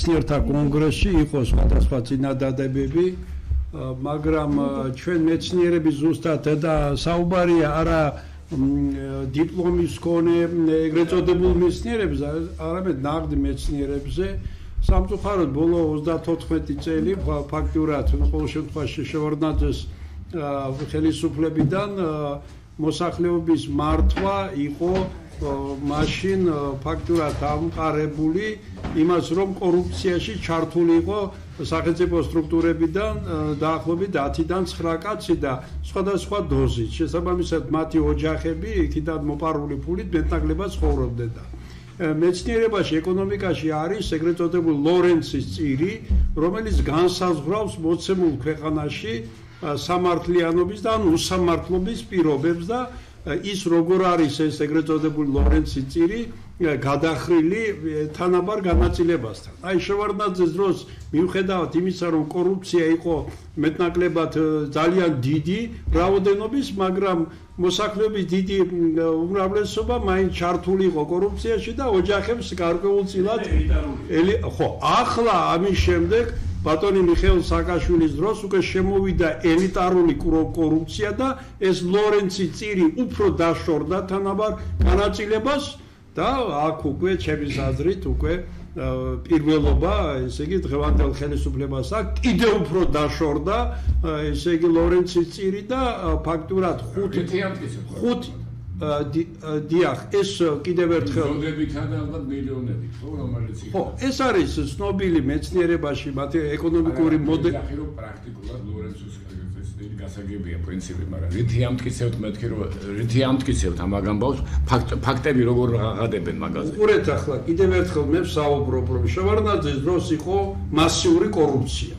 მეცნიერთა კონგრესში იყო სხვადასხვა წინადადებები, მაგრამ ჩვენ მეცნიერები ზუსტად და საუბარია არა დიპლომის მქონე ეგრეთ წოდებულ მეცნიერებზე, არამედ ნაღდი მეცნიერებზე. სამწუხაროდ ბოლო 34 წელი ფაქტურად ყოველ შემთხვევაში შევარდნაძეს ხელისუფლებიდან მოსახლეობის მართვა იყო მაშინ ფაქტურად ამყარებული იმას რომ კორუფციაში ჩართული იყო სახელმწიფო სტრუქტურებიდან დაახლოებით 10-დან 9 კაცი და სხვადასხვა დოზით შესაბამისად მათი ოჯახები იქიდან მოპარული ფულით მეტნაკლებად ცხოვრობდნენ და მეცნიერებაში ეკონომიკაში არის ეგრეთ წოდებული ლორენცის წირი რომელიც განსაზღვრავს მოცემულ ქვეყანაში სამართლიანობის და უსამართლობის პირობებს და ის როგორ არის ეს ეგრეთ წოდებული ლორენცის წირი გადახრილი თანაბარ განაწილებასთან. აი შევარდნაძეს დროს მიუხედავად იმისა რომ კორუფცია იყო მეტნაკლებად ძალიან დიდი რაოდენობის, მაგრამ მოსახლეობის დიდი უმრავლესობა მაინც ჩართული იყო კორუფციაში და ოჯახებს გარკვეულწილად ხო, ახლა ამის შემდეგ ბატონი მიხეილ სააკაშვილის დროს უკვე შემოვიდა ელიტარული კორუფცია და ეს ლორენცის წირი უფრო დაშორდა თანაბარ განაწილებას და აქ უკვე ჩემის აზრით უკვე პირველობა, ესე იგი დღევანდელ ხელისუფლებას აქვს კიდევ უფრო დაშორდა, ესე იგი ლორენცის წირი და ფაქტურად 5 დიახ, ეს კიდევ ერთხელ ზოგადებითა და ალბათ მილიონებით, ხო, რომელიც იყო. ხო, ეს არის ცნობილი მეცნიერებაში, მათი ეკონომიკური მოდელი. ახლა პრაქტიკულად ლორენცის გასაგებია პრინციპი, მაგრამ რითი ამტკიცებთ მეთქი რომ რითი ამტკიცებთ ამ ამბავს ფაქტები როგორ აღადებენ მაგაზე. უყურეთ ახლა კიდევ ერთხელ მე ვსაუბრობ რომ შევარდნაძის დროს იყო მასიური კორუფცია.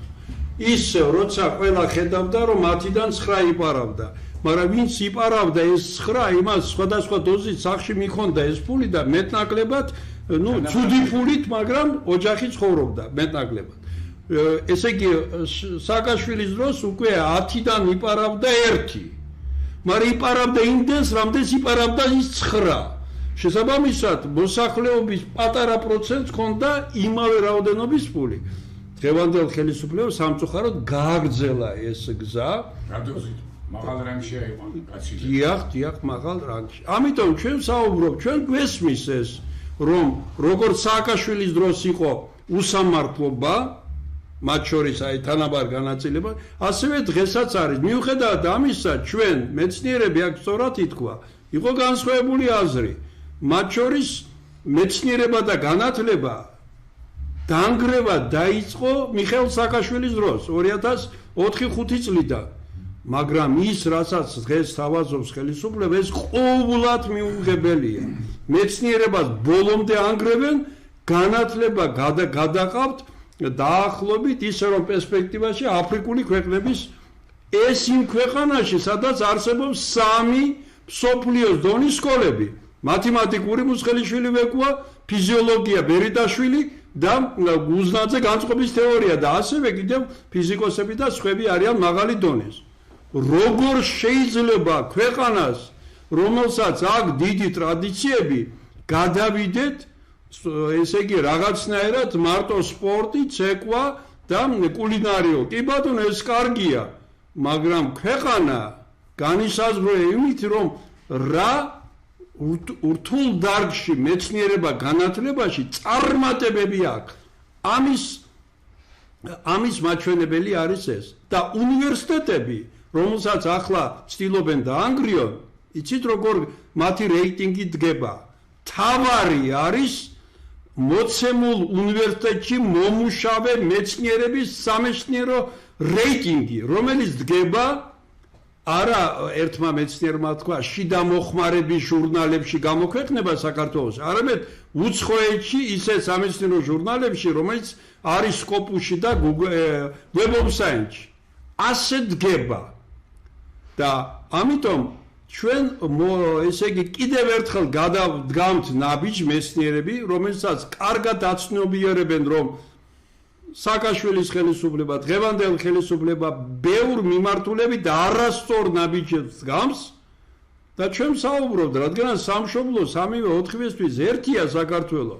ის როცა ყველა ხედავდა რომ 10-დან 9 იპარავდა, მაგრამ ვინც იპარავდა ეს 9 იმას სხვადასხვა დოზით სახში მიქონდა ეს ფული და მეტნაკლებად, ცუდი ფულით, მაგრამ ოჯახი ცხოვრობდა მეტნაკლებად. ესე იგი სააკაშვილის დროს უკვე 10-დან იპარავდა 1, მაგრამ იპარავდა იმდენს, რამდენს იპარავდა ის 9. შესაბამისად, მოსახლეობის პატარა პროცენტს ჰქონდა იმავე რაოდენობის ფული. დღევანდელ ხელისუფლებას სამწუხაროდ გააგრძელა ეს გზა. მაღალ რანგში აიყო კაცი. დიახ, მაღალ რანგში. ამიტომ ჩვენ საუბრობ, ჩვენ გვესმის ეს, რომ როგორც სააკაშვილის დროს იყო უსამართლობა, მათ შორის აი თანაბარ განაწილება, ასევე დღესაც არის. მიუხედავად ამისა, ჩვენ მეცნიერები აქ სწორად ითქვა, იყო განსხვავებული აზრი. მათ შორის მეცნიერება და განათლება დაანგრევა დაიწყო მიხეილ სააკაშვილის დროს 2004-5 წლიდან. მაგრამ ის, რასაც დღეს თავაზობს ხელისუფლება, ეს ყოველად მიუღებელია. მეცნიერებას ბოლომდე ანგრევენ, განათლება გადაყავთ დაახლოებით ისე რომ პერსპექტივაში აფრიკული ქვეყნების ეს იმ ქვეყანაში, სადაც არსებობს 3 მსოფლიოს დონის სკოლები. მათემატიკური მუსხელიშვილი ვეკუა, ფიზიოლოგია ბერიტაშვილი და უზნაძე განწყობის თეორია და ასევე კიდევ ფიზიკოსები და სხვები არიან მაღალი დონის. როგორ შეიძლება ქვეყანას, რომელსაც აქვს დიდი ტრადიციები, გადავიდეთ ესე იგი რაღაცნაირად მარტო სპორტი, ცეკვა და კულინარიო. კი ბატონო, ეს კარგია, მაგრამ ქვეყანა განისაზღვრება იმით, რომ რა ურთულ დარგში მეცნიერება განათლებაში წარმატებები აქვს. ამის მაჩვენებელი არის ეს. და უნივერსიტეტები, რომელსაც ახლა ცდილობენ დაანგრიონ, იცით როგორ მათი რეიტინგი დგება. თავარი არის მოცემულ უნივერსიტეტში მომუშავე მეცნიერების სამეცნიერო რეიტინგი, რომელიც დგება არა ერთმა მეცნიერმა თქვა შიდა მოხმარების ჟურნალებში გამოქვეყნება საქართველოს, არამედ უცხოეთში ისე სამეცნიერო ჟურნალებში, რომელიც არის სკოპუსში და Web of Science-ში. ასე დგება. და ამიტომ ჩვენ ესე იგი კიდევ ერთხელ გადავდგამთ ნაბიჯ მეცნიერები, რომელსაც კარგად აცნობიერებენ, რომ სააკაშვილის ხელისუფლება, დღევანდელ ხელისუფლება ბევრ მიმართულებით არასწორ ნაბიჯებს დგამს და ჩვენ საუბრობთ, რადგან სამშობლო 3-4-ისთვის ერთია საქართველო.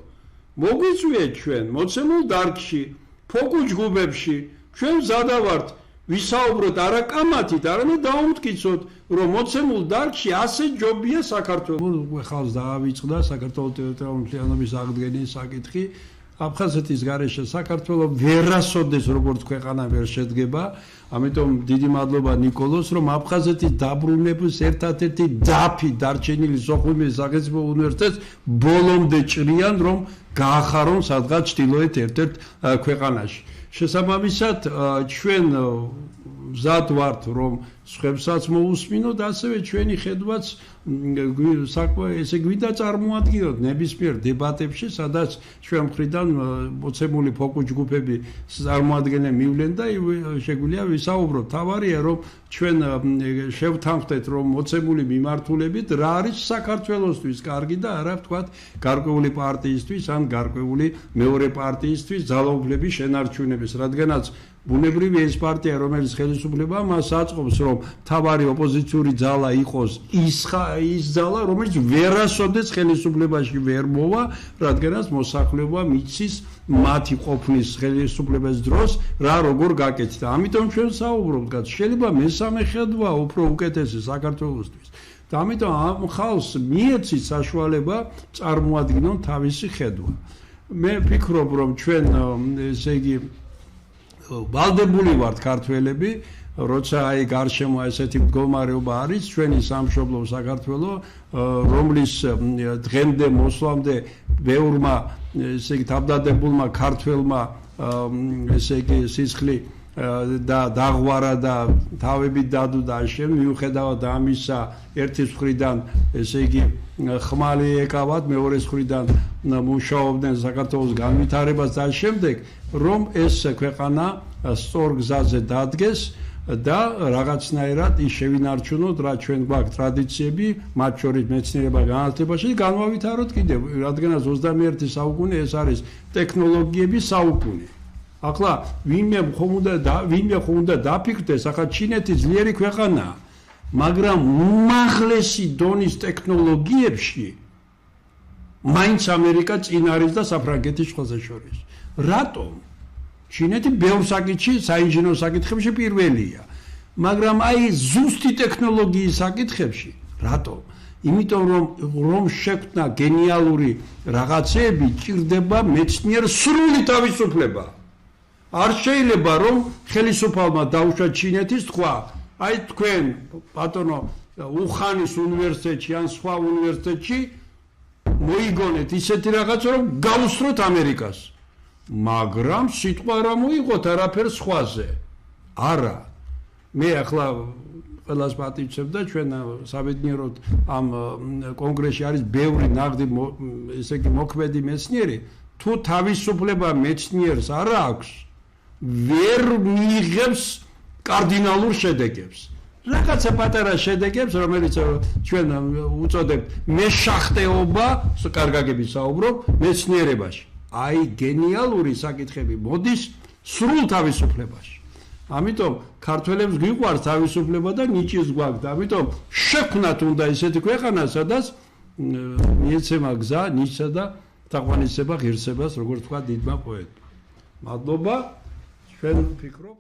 მოგვიწვიეთ ჩვენ მოცემულ დარგში, ფოკუს ჯგუფებში, ჩვენ მზადავართ ვისაუბროთ არა კამათით, არამედ დაუმტკიცოთ, რომ მოცემულ დარგში ასე ჯობია საქართველოს. ხალხს დაავიწყდა საქართველოს ტერიტორიულობის აღდგენის საკითხი. აფხაზეთის გარეშე საქართველოს ვერასოდეს როგორც ქვეყანა ვერ შედგება. ამიტომ დიდი მადლობა ნიკოლოს, რომ აფხაზეთის დაბრუნების ერთ-ერთი დაფი დარჩენილი სოხუმის სახელმწიფო უნივერსიტეტს ბოლომდე ჭრიან, რომ გაახარონ სადღაც ჩრდილოეთ ერთ-ერთ ქვეყანაში. შესაბამისად, ჩვენ მზად ვართ, რომ სხვებსაც მოусმინოთ, ასევე ჩვენი ხედვაც ესე გვინდა წარმოადგინოთ ნებისმიერ დებატებში, სადაც ჩვენ მხრიდან მოცემული ფოკუს ჯგუფები წარმოადგენენ მივლენ და შეგვიძლია ვისაუბროთ. თავარია, რომ ჩვენ შევთანხმდეთ, რომ მოცემული მიმართულებით რა არის საქართველოსთვის კარგი და არა ვთქვათ გარკვეული პარტიისთვის ან გარკვეული მეორე პარტიისთვის ძალაუფლების შენარჩუნების, რადგანაც ბუნებრივი ეს პარტია, რომელიც ხელისუფლება მას აწყობს, რომ თავარი ოპოზიციური ძალა იყოს ის ძალა, რომელიც ვერასოდეს ხელისუფლებაში ვერ მოვა, რადგანაც მოსახლეობა მიცის მათი ყოფნის ხელისუფლების დროს რა როგორ გაკეთდა. ამიტომ ჩვენ საუბრობთ, შეიძლება მესამე ხედვა უფრო უკეთესი საქართველოსთვის. და ამიტომ ამ ხალხს მიეცით საშუალება წარმოადგინონ თავისი ხედვა. მე ვფიქრობ, რომ ჩვენ ესე იგი ვალდებული ვართ ქართველები, როცა აი გარშემო ესეთი მდგომარეობა არის, ჩვენი სამშობლო საქართველო, რომლის დღემდე მოსვლამდე ბევრმა ესე იგი თავდადებულმა ქართველმა ესე იგი სისხლი და დაღვარა და თავები დადო და შენ მიუხედავად ამისა ერთის მხრიდან ესე იგი ხმალი ეკავათ, მეორეს მხრიდან მუშაობდნენ საქართველოს განვითარებას და შემდეგ რომ ეს ქვეყანა სწორ გზაზე დადგეს და რაღაცნაირად ის შევინარჩუნოთ, რა ჩვენ გვაქვს ტრადიციები, მათ შორის მეცნიერება განათლებაში განვავითაროთ კიდევ, რადგანაც 21 საუკუნე ეს არის ტექნოლოგიების საუკუნე. ახლა ვინმე ხომ უნდა დაფიქრდეს, ახლა ჩინეთი ძლიერი ქვეყანაა, მაგრამ უმაღლესი დონის ტექნოლოგიებში მაინც ამერიკა წინ არის და საფრანგეთის ყველაზე შორის. რატომ? ჩინეთი ბევრ საკითხში, საინჟინრო საკითხებში პირველია, მაგრამ აი ზუსტი ტექნოლოგიის საკითხებში რატომ? იმიტომ რომ შექმნა გენიალური რაღაცეები, ჭირდება მეცნიერ სრული თავისუფლება. არ შეიძლება რომ ხელისუფალმა დაუშვა ჩინეთის თქვა, აი თქვენ ბატონო უხანის უნივერსიტეტში ან სხვა უნივერსიტეტში მოიგონეთ ისეთი რაღაცა, რომ გაუსწროთ ამერიკას. მაგრამ სიტყვა რა მოიღოთ არაფერს სხვაზე. არა. მე ახლა ყველას პატივცემ და ჩვენ საბედნიეროდ ამ კონგრესში არის ბევრი ნაღდი ესე იგი მოქმედი მეცნიერი, თუ თავისუფლება მეცნიერს არ აქვს, ვერ მიიღებს კარდინალურ შედეგებს. რაღაცა პატარა შედეგებს, რომელიც ჩვენ უწოდებთ მეშახტეობა, კარგაგები საუბრობ მეცნიერებაში. აი გენიალური საკითხები მოდის სრულ თავისუფლებაში. ამიტომ ქართველებს გვიყვარს თავისუფლება და ნიჭის გვაქვს. ამიტომ შექმნათ უნდა ისეთი ქვეყანა, სადაც მიეცემა გზა ნიჭსა და თაყვანისება ღირსებას, როგორც თქვა დიდმა პოეტმა. მადლობა. ჩვენ ვფიქრობ